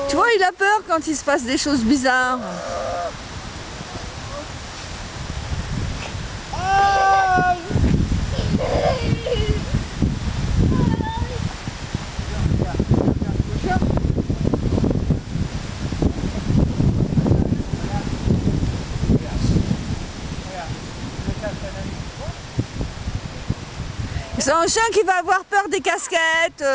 Tu vois, il a peur quand il se passe des choses bizarres. C'est un chien qui va avoir peur des casquettes.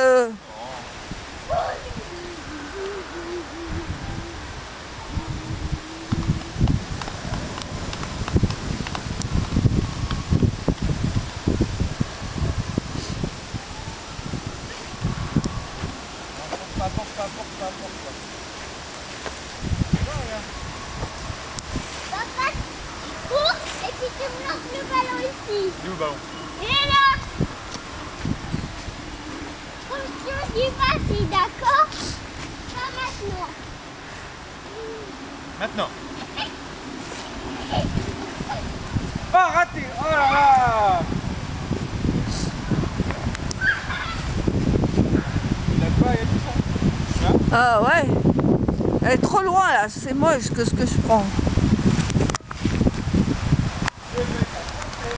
Papa, cours et puis tu me lances le ballon ici. Où le ballon? Il est là. Attention, dis pas si, d'accord? Pas maintenant. Maintenant. Oh, raté! Oh là là! Il a pas, il y a du sang. Ah ouais. Elle est trop loin là, c'est moche que ce que je prends.